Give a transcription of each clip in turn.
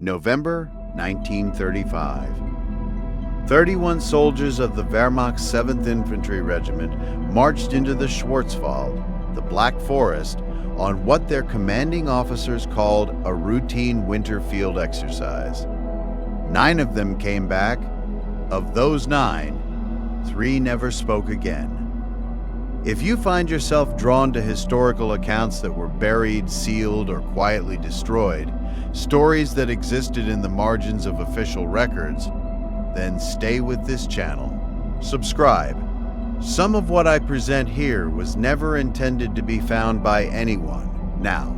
November 1935. 31 soldiers of the Wehrmacht's 7th Infantry Regiment marched into the Schwarzwald, the Black Forest, on what their commanding officers called a routine winter field exercise. 9 of them came back. Of those 9, 3 never spoke again. If you find yourself drawn to historical accounts that were buried, sealed, or quietly destroyed, stories that existed in the margins of official records, then stay with this channel. Subscribe. Some of what I present here was never intended to be found by anyone. Now,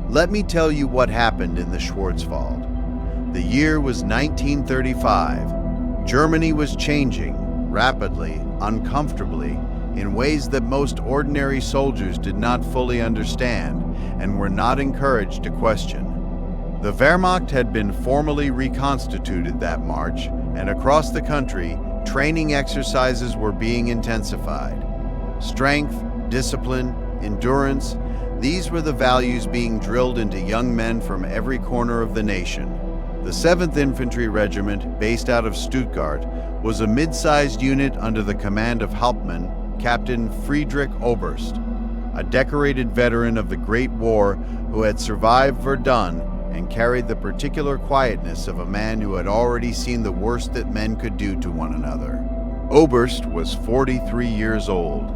let me tell you what happened in the Schwarzwald. The year was 1935. Germany was changing, rapidly, uncomfortably, in ways that most ordinary soldiers did not fully understand and were not encouraged to question. The Wehrmacht had been formally reconstituted that March, and across the country, training exercises were being intensified. Strength, discipline, endurance, these were the values being drilled into young men from every corner of the nation. The 7th Infantry Regiment, based out of Stuttgart, was a mid-sized unit under the command of Hauptmann Captain Friedrich Oberst, a decorated veteran of the Great War who had survived Verdun and carried the particular quietness of a man who had already seen the worst that men could do to one another. Oberst was 43 years old.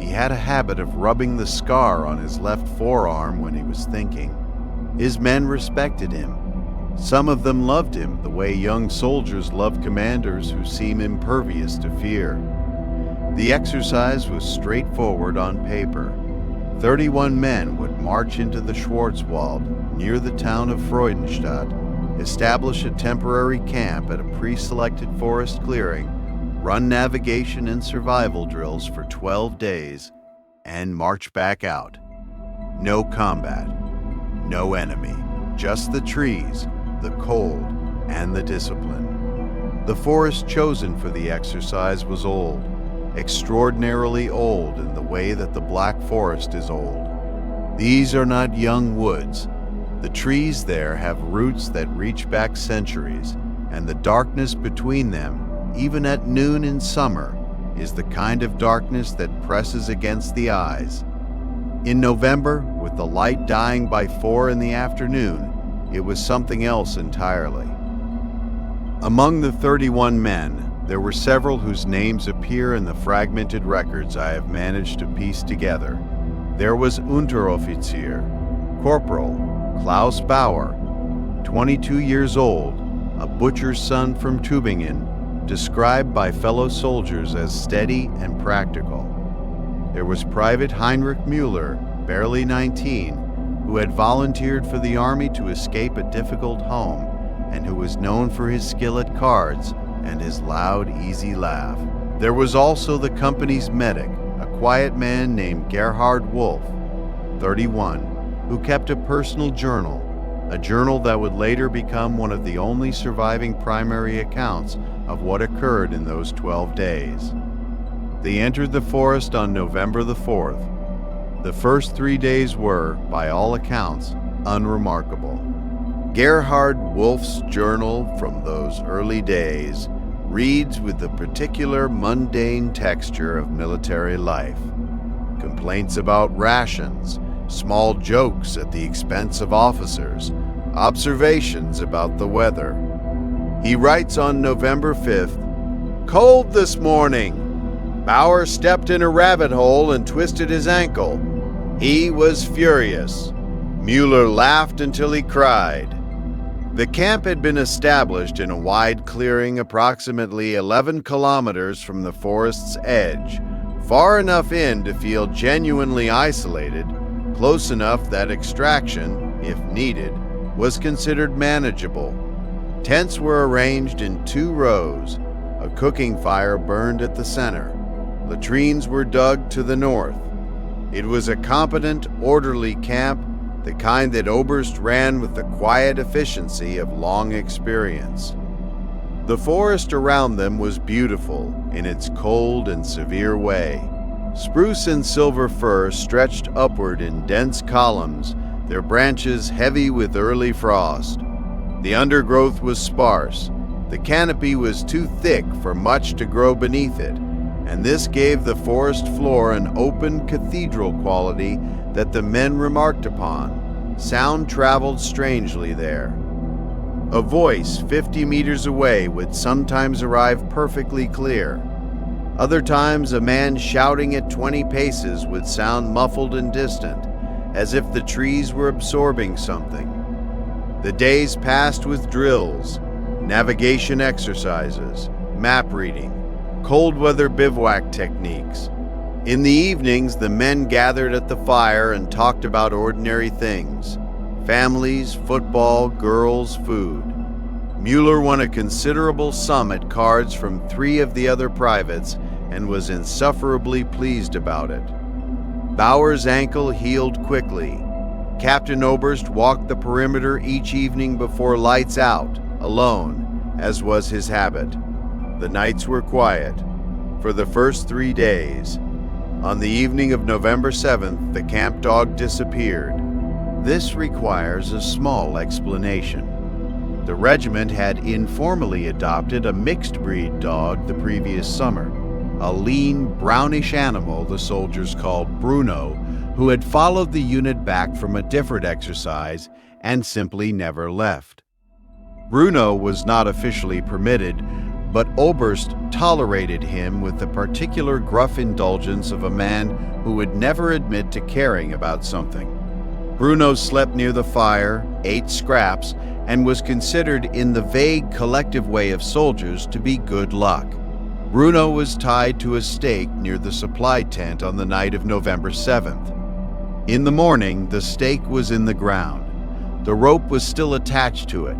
He had a habit of rubbing the scar on his left forearm when he was thinking. His men respected him. Some of them loved him the way young soldiers love commanders who seem impervious to fear. The exercise was straightforward on paper. 31 men would march into the Schwarzwald near the town of Freudenstadt, establish a temporary camp at a pre-selected forest clearing, run navigation and survival drills for 12 days, and march back out. No combat, no enemy, just the trees, the cold, and the discipline. The forest chosen for the exercise was old, extraordinarily old in the way that the Black Forest is old. These are not young woods. The trees there have roots that reach back centuries, and the darkness between them, even at noon in summer, is the kind of darkness that presses against the eyes. In November, with the light dying by 4 in the afternoon, it was something else entirely. Among the 31 men, there were several whose names appear in the fragmented records I have managed to piece together. There was Unteroffizier, Corporal Klaus Bauer, 22 years old, a butcher's son from Tübingen, described by fellow soldiers as steady and practical. There was Private Heinrich Müller, barely 19, who had volunteered for the army to escape a difficult home and who was known for his skill at cards and his loud, easy laugh. There was also the company's medic, a quiet man named Gerhard Wolff, 31, who kept a personal journal, a journal that would later become one of the only surviving primary accounts of what occurred in those 12 days. They entered the forest on November the 4th. The first 3 days were, by all accounts, unremarkable. Gerhard Wolff's journal from those early days reads with the particular mundane texture of military life. Complaints about rations, small jokes at the expense of officers, observations about the weather. He writes on November 5th, "Cold this morning. Bauer stepped in a rabbit hole and twisted his ankle. He was furious. Müller laughed until he cried." The camp had been established in a wide clearing approximately 11 kilometers from the forest's edge, far enough in to feel genuinely isolated, close enough that extraction, if needed, was considered manageable. Tents were arranged in 2 rows. A cooking fire burned at the center. Latrines were dug to the north. It was a competent, orderly camp, the kind that Oberst ran with the quiet efficiency of long experience. The forest around them was beautiful in its cold and severe way. Spruce and silver fir stretched upward in dense columns, their branches heavy with early frost. The undergrowth was sparse. The canopy was too thick for much to grow beneath it, and this gave the forest floor an open cathedral quality that the men remarked upon. Sound traveled strangely there. A voice 50 meters away would sometimes arrive perfectly clear. Other times, a man shouting at 20 paces would sound muffled and distant, as if the trees were absorbing something. The days passed with drills, navigation exercises, map reading, cold weather bivouac techniques. In the evenings, the men gathered at the fire and talked about ordinary things: families, football, girls, food. Müller won a considerable sum at cards from 3 of the other privates and was insufferably pleased about it. Bauer's ankle healed quickly. Captain Oberst walked the perimeter each evening before lights out, alone, as was his habit. The nights were quiet for the first 3 days. On the evening of November 7th, the camp dog disappeared. This requires a small explanation. The regiment had informally adopted a mixed-breed dog the previous summer, a lean, brownish animal the soldiers called Bruno, who had followed the unit back from a different exercise and simply never left. Bruno was not officially permitted, but Oberst tolerated him with the particular gruff indulgence of a man who would never admit to caring about something. Bruno slept near the fire, ate scraps, and was considered in the vague collective way of soldiers to be good luck. Bruno was tied to a stake near the supply tent on the night of November 7th. In the morning, the stake was in the ground. The rope was still attached to it.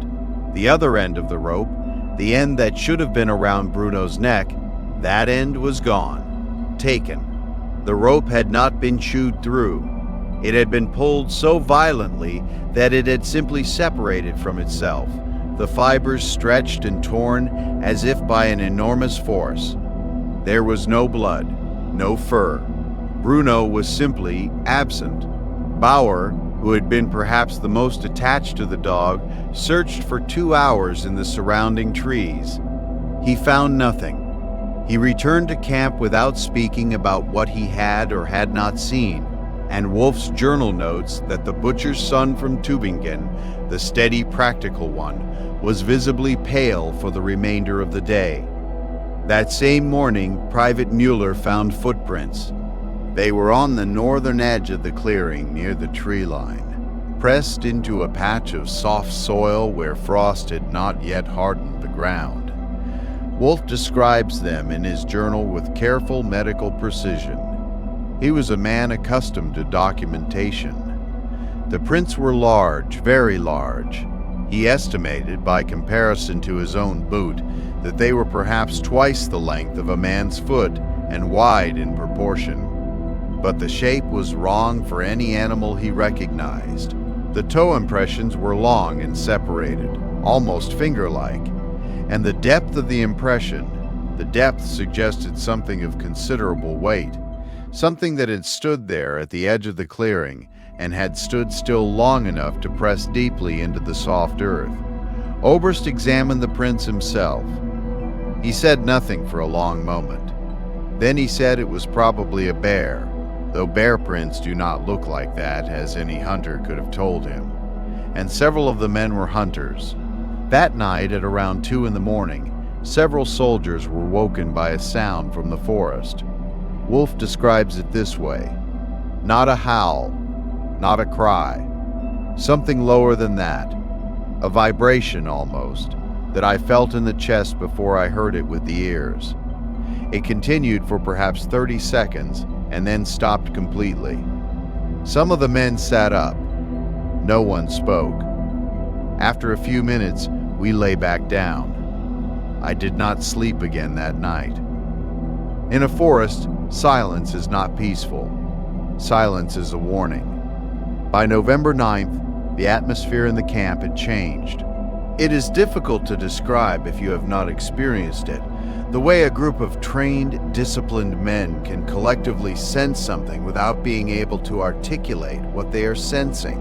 The other end of the rope, the end that should have been around Bruno's neck, that end was gone, taken. The rope had not been chewed through. It had been pulled so violently that it had simply separated from itself, the fibers stretched and torn as if by an enormous force. There was no blood, no fur. Bruno was simply absent. Bauer, who had been perhaps the most attached to the dog, searched for 2 hours in the surrounding trees. He found nothing. He returned to camp without speaking about what he had or had not seen, and Wolff's journal notes that the butcher's son from Tübingen, the steady, practical one, was visibly pale for the remainder of the day. That same morning, Private Müller found footprints. They were on the northern edge of the clearing near the tree line, pressed into a patch of soft soil where frost had not yet hardened the ground. Wolff describes them in his journal with careful medical precision. He was a man accustomed to documentation. The prints were large, very large. He estimated, by comparison to his own boot, that they were perhaps twice the length of a man's foot and wide in proportion. But the shape was wrong for any animal he recognized. The toe impressions were long and separated, almost finger-like, and the depth of the impression, the depth suggested something of considerable weight, something that had stood there at the edge of the clearing and had stood still long enough to press deeply into the soft earth. Oberst examined the prints himself. He said nothing for a long moment. Then he said it was probably a bear, though bear prints do not look like that, as any hunter could have told him. And several of the men were hunters. That night at around 2 a.m, several soldiers were woken by a sound from the forest. Wolff describes it this way: not a howl, not a cry, something lower than that, a vibration almost, that I felt in the chest before I heard it with the ears. It continued for perhaps 30 seconds and then stopped completely. Some of the men sat up. No one spoke. After a few minutes, we lay back down. I did not sleep again that night. In a forest, silence is not peaceful. Silence is a warning. By November 9th, the atmosphere in the camp had changed. It is difficult to describe if you have not experienced it, the way a group of trained, disciplined men can collectively sense something without being able to articulate what they are sensing.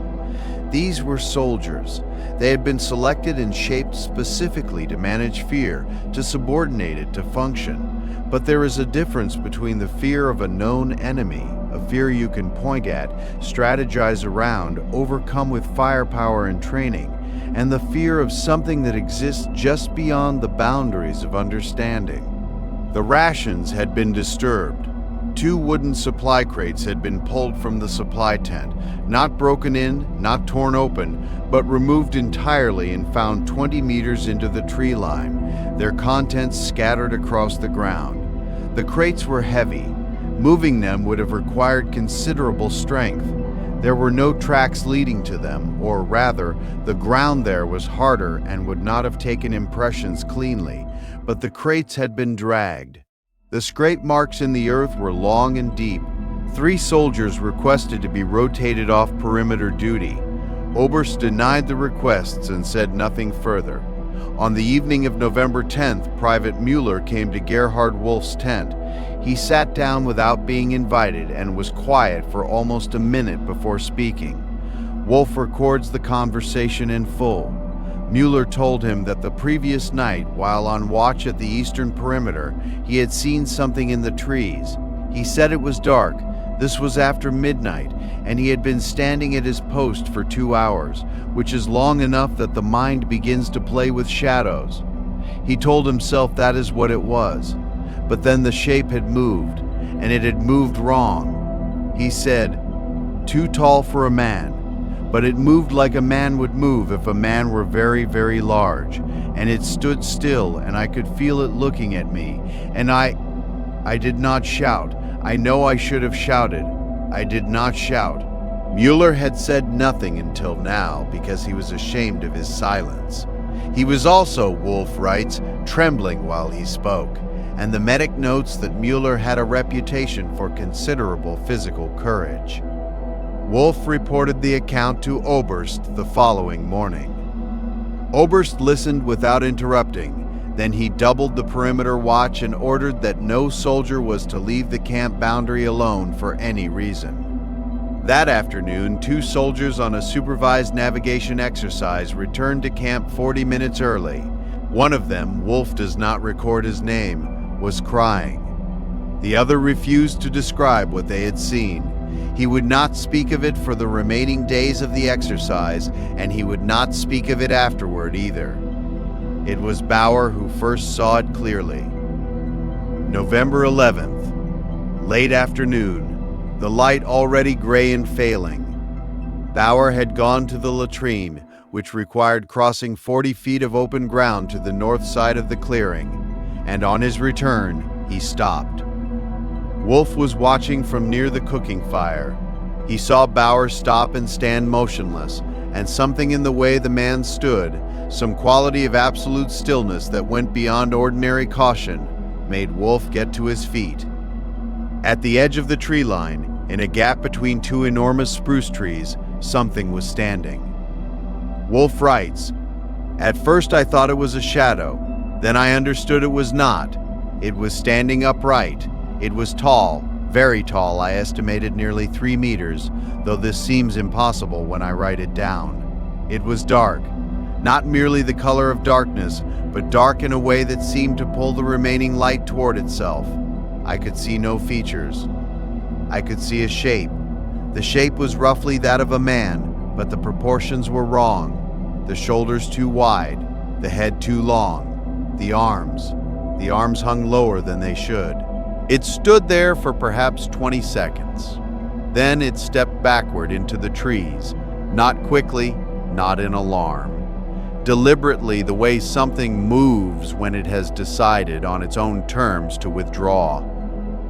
These were soldiers. They had been selected and shaped specifically to manage fear, to subordinate it to function. But there is a difference between the fear of a known enemy, a fear you can point at, strategize around, overcome with firepower and training, and the fear of something that exists just beyond the boundaries of understanding. The rations had been disturbed. 2 wooden supply crates had been pulled from the supply tent, not broken in, not torn open, but removed entirely and found 20 meters into the tree line, their contents scattered across the ground. The crates were heavy. Moving them would have required considerable strength. There were no tracks leading to them, or rather, the ground there was harder and would not have taken impressions cleanly, but the crates had been dragged. The scrape marks in the earth were long and deep. 3 soldiers requested to be rotated off perimeter duty. Oberst denied the requests and said nothing further. On the evening of November 10th, Private Müller came to Gerhard Wolff's tent. He sat down without being invited and was quiet for almost a minute before speaking. Wolff records the conversation in full. Müller told him that the previous night, while on watch at the eastern perimeter, he had seen something in the trees. He said it was dark. This was after midnight, and he had been standing at his post for 2 hours, which is long enough that the mind begins to play with shadows. He told himself that is what it was. But then the shape had moved, and it had moved wrong. He said, "Too tall for a man." But it moved like a man would move if a man were very, very large, and it stood still, and I could feel it looking at me, and I did not shout. I know I should have shouted. I did not shout. Müller had said nothing until now because he was ashamed of his silence. He was also, Wolff writes, trembling while he spoke, and the medic notes that Müller had a reputation for considerable physical courage. Wolff reported the account to Oberst the following morning. Oberst listened without interrupting. Then he doubled the perimeter watch and ordered that no soldier was to leave the camp boundary alone for any reason. That afternoon, 2 soldiers on a supervised navigation exercise returned to camp 40 minutes early. One of them, Wolff does not record his name, was crying. The other refused to describe what they had seen. He would not speak of it for the remaining days of the exercise, and he would not speak of it afterward either. It was Bauer who first saw it clearly. November 11th, late afternoon, the light already gray and failing. Bauer had gone to the latrine, which required crossing 40 feet of open ground to the north side of the clearing, and on his return, he stopped. Wolff was watching from near the cooking fire. He saw Bauer stop and stand motionless, and something in the way the man stood, some quality of absolute stillness that went beyond ordinary caution, made Wolff get to his feet. At the edge of the tree line, in a gap between 2 enormous spruce trees, something was standing. Wolff writes, "At first I thought it was a shadow. Then I understood it was not. It was standing upright. It was tall, very tall. I estimated nearly 3 meters, though this seems impossible when I write it down. It was dark, not merely the color of darkness, but dark in a way that seemed to pull the remaining light toward itself. I could see no features. I could see a shape. The shape was roughly that of a man, but the proportions were wrong. The shoulders too wide, the head too long, the arms hung lower than they should. It stood there for perhaps 20 seconds. Then it stepped backward into the trees, not quickly, not in alarm. Deliberately, the way something moves when it has decided on its own terms to withdraw.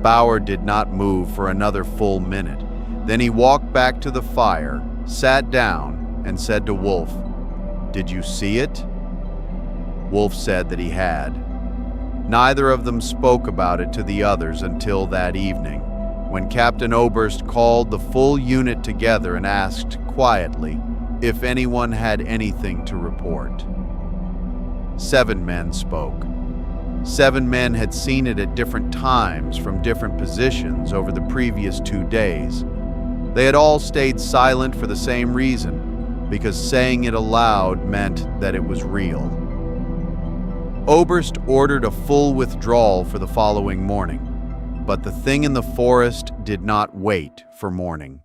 Bauer did not move for another full minute. Then he walked back to the fire, sat down, and said to Wolff, "Did you see it?" Wolff said that he had. Neither of them spoke about it to the others until that evening, when Captain Oberst called the full unit together and asked quietly if anyone had anything to report. 7 men spoke. 7 men had seen it at different times from different positions over the previous 2 days. They had all stayed silent for the same reason. because saying it aloud meant that it was real. Oberst ordered a full withdrawal for the following morning, but the thing in the forest did not wait for morning.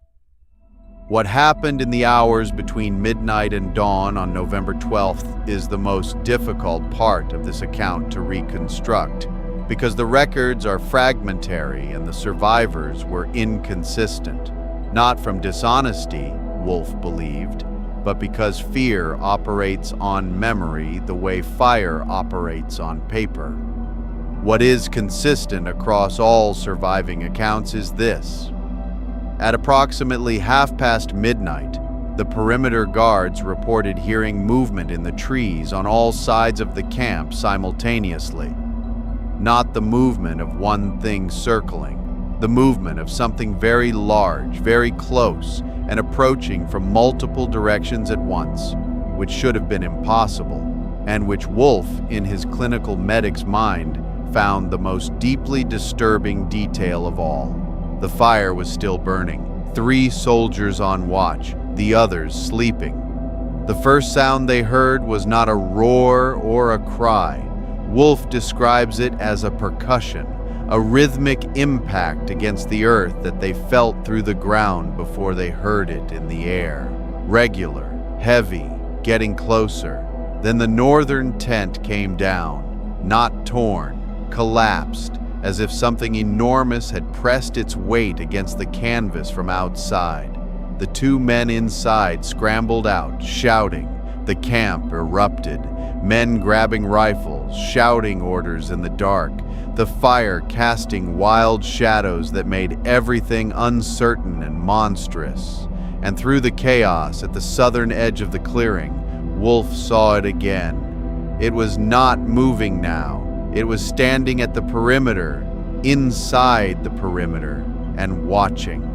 What happened in the hours between midnight and dawn on November 12th is the most difficult part of this account to reconstruct, because the records are fragmentary and the survivors were inconsistent, not from dishonesty, Wolff believed, but because fear operates on memory the way fire operates on paper. What is consistent across all surviving accounts is this. At approximately midnight, the perimeter guards reported hearing movement in the trees on all sides of the camp simultaneously. Not the movement of one thing circling, the movement of something very large, very close, and approaching from multiple directions at once, which should have been impossible, and which Wolff, in his clinical medic's mind, found the most deeply disturbing detail of all. The fire was still burning, 3 soldiers on watch, the others sleeping. The first sound they heard was not a roar or a cry. Wolff describes it as a percussion, a rhythmic impact against the earth that they felt through the ground before they heard it in the air. Regular, heavy, getting closer. Then the northern tent came down, not torn, collapsed, as if something enormous had pressed its weight against the canvas from outside. The 2 men inside scrambled out, shouting. The camp erupted, men grabbing rifles, shouting orders in the dark, the fire casting wild shadows that made everything uncertain and monstrous. And through the chaos at the southern edge of the clearing, Wolff saw it again. It was not moving now. It was standing at the perimeter, inside the perimeter, and watching.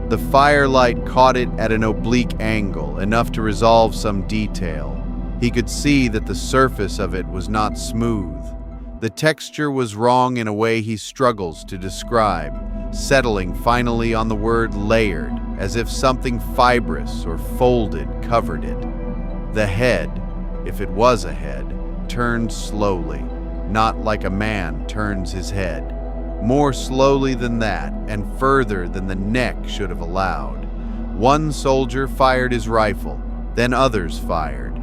The firelight caught it at an oblique angle, enough to resolve some detail. He could see that the surface of it was not smooth. The texture was wrong in a way he struggles to describe, settling finally on the word layered, as if something fibrous or folded covered it. The head, if it was a head, turned slowly. Not like a man turns his head. More slowly than that, and further than the neck should have allowed. One soldier fired his rifle, then others fired.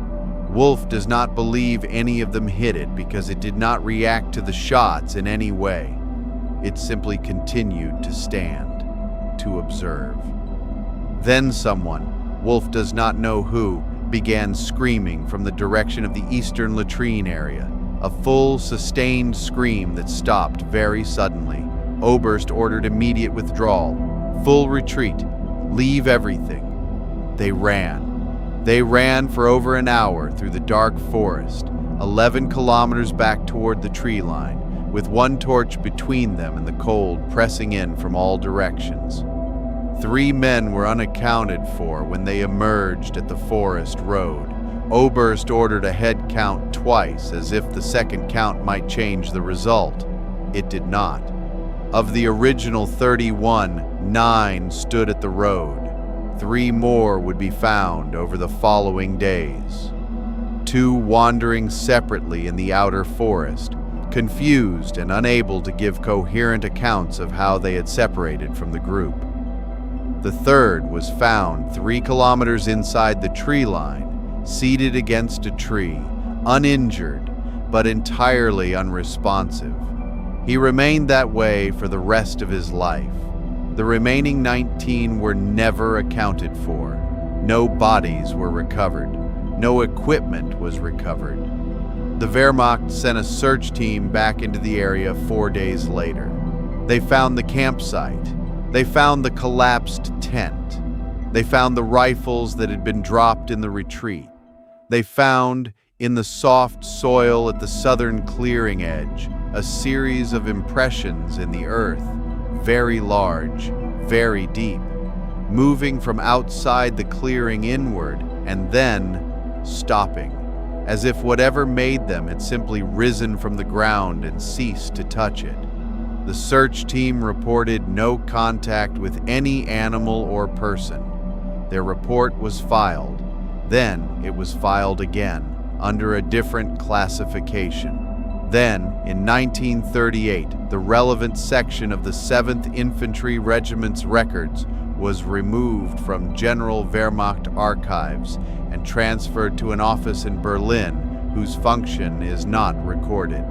Wolff does not believe any of them hit it because it did not react to the shots in any way. It simply continued to stand, to observe. Then someone, Wolff does not know who, began screaming from the direction of the eastern latrine area. A full, sustained scream that stopped very suddenly. Oberst ordered immediate withdrawal, full retreat, leave everything. They ran. They ran for over an hour through the dark forest, 11 kilometers back toward the tree line, with one torch between them and the cold pressing in from all directions. 3 men were unaccounted for when they emerged at the forest road. Oberst ordered a head count twice, as if the second count might change the result. It did not. Of the original 31, 9 stood at the road. 3 more would be found over the following days. 2 wandering separately in the outer forest, confused and unable to give coherent accounts of how they had separated from the group. The third was found 3 kilometers inside the tree line, seated against a tree, uninjured, but entirely unresponsive. He remained that way for the rest of his life. The remaining 19 were never accounted for. No bodies were recovered. No equipment was recovered. The Wehrmacht sent a search team back into the area 4 days later. They found the campsite. They found the collapsed tent. They found the rifles that had been dropped in the retreat. They found, in the soft soil at the southern clearing edge, a series of impressions in the earth, very large, very deep, moving from outside the clearing inward and then stopping, as if whatever made them had simply risen from the ground and ceased to touch it. The search team reported no contact with any animal or person. Their report was filed. Then it was filed again, under a different classification. Then, in 1938, the relevant section of the 7th Infantry Regiment's records was removed from General Wehrmacht archives and transferred to an office in Berlin whose function is not recorded.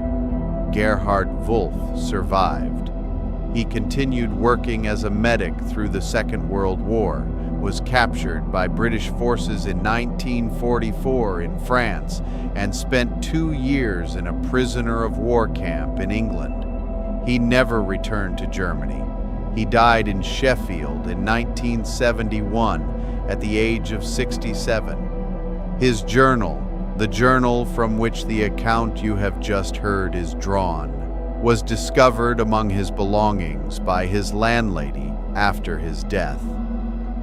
Gerhard Wolff survived. He continued working as a medic through the Second World War, was captured by British forces in 1944 in France, and spent 2 years in a prisoner of war camp in England. He never returned to Germany. He died in Sheffield in 1971 at the age of 67. His journal, the journal from which the account you have just heard is drawn, was discovered among his belongings by his landlady after his death.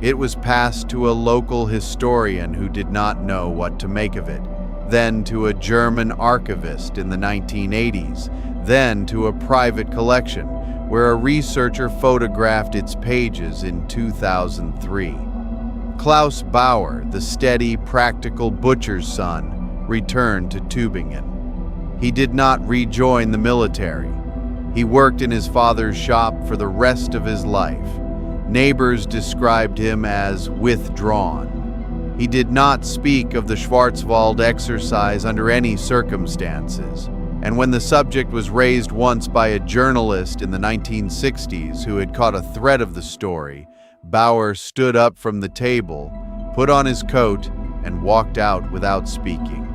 It was passed to a local historian who did not know what to make of it, then to a German archivist in the 1980s, then to a private collection, where a researcher photographed its pages in 2003. Klaus Bauer, the steady, practical butcher's son, returned to Tübingen. He did not rejoin the military. He worked in his father's shop for the rest of his life. Neighbors described him as withdrawn. He did not speak of the Schwarzwald exercise under any circumstances, and when the subject was raised once by a journalist in the 1960s who had caught a thread of the story, Bauer stood up from the table, put on his coat, and walked out without speaking.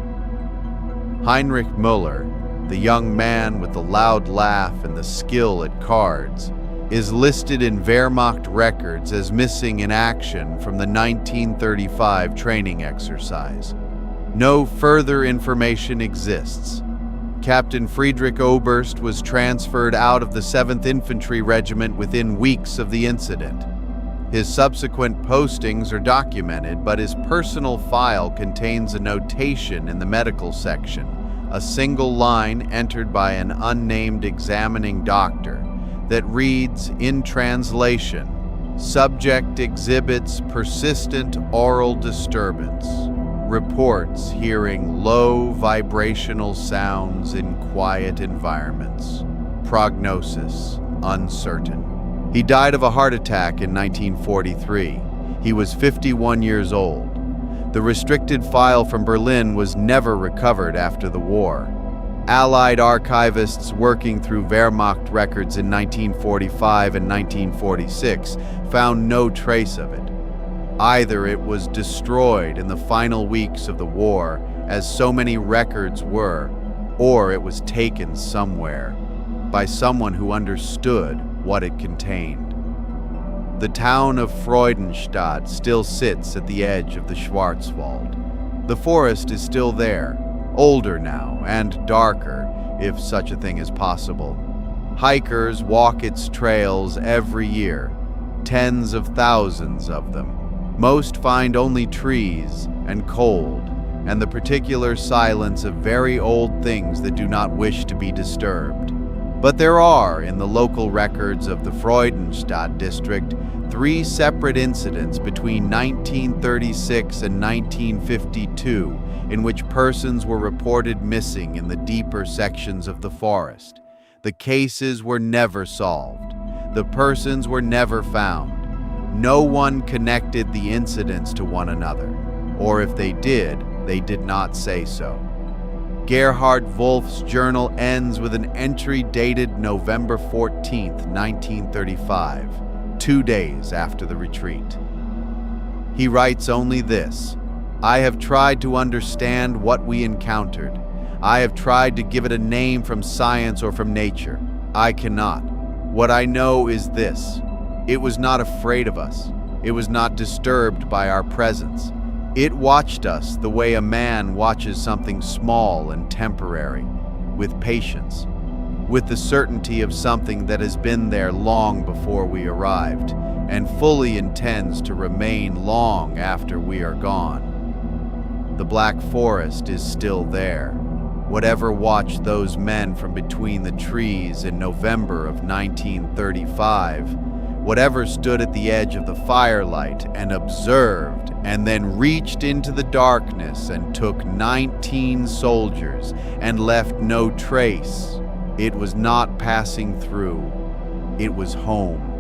Heinrich Müller, the young man with the loud laugh and the skill at cards, is listed in Wehrmacht records as missing in action from the 1935 training exercise. No further information exists. Captain Friedrich Oberst was transferred out of the 7th Infantry Regiment within weeks of the incident. His subsequent postings are documented, but his personal file contains a notation in the medical section, a single line entered by an unnamed examining doctor, that reads, in translation, "Subject exhibits persistent aural disturbance. Reports hearing low vibrational sounds in quiet environments. Prognosis uncertain." He died of a heart attack in 1943. He was 51 years old. The restricted file from Berlin was never recovered after the war. Allied archivists working through Wehrmacht records in 1945 and 1946 found no trace of it. Either it was destroyed in the final weeks of the war, as so many records were, or it was taken somewhere by someone who understood what it contained. The town of Freudenstadt still sits at the edge of the Schwarzwald. The forest is still there, older now and darker, if such a thing is possible. Hikers walk its trails every year, tens of thousands of them. Most find only trees and cold, and the particular silence of very old things that do not wish to be disturbed. But there are, in the local records of the Freudenstadt district, 3 separate incidents between 1936 and 1952 in which persons were reported missing in the deeper sections of the forest. The cases were never solved. The persons were never found. No one connected the incidents to one another, or if they did not say so. Gerhard Wolff's journal ends with an entry dated November 14, 1935, 2 days after the retreat. He writes only this: "I have tried to understand what we encountered. I have tried to give it a name from science or from nature. I cannot. What I know is this: it was not afraid of us. It was not disturbed by our presence. It watched us the way a man watches something small and temporary, with patience, with the certainty of something that has been there long before we arrived, and fully intends to remain long after we are gone. The Black Forest is still there. Whatever watched those men from between the trees in November of 1935, whatever stood at the edge of the firelight and observed and then reached into the darkness and took 19 soldiers and left no trace. It was not passing through. It was home.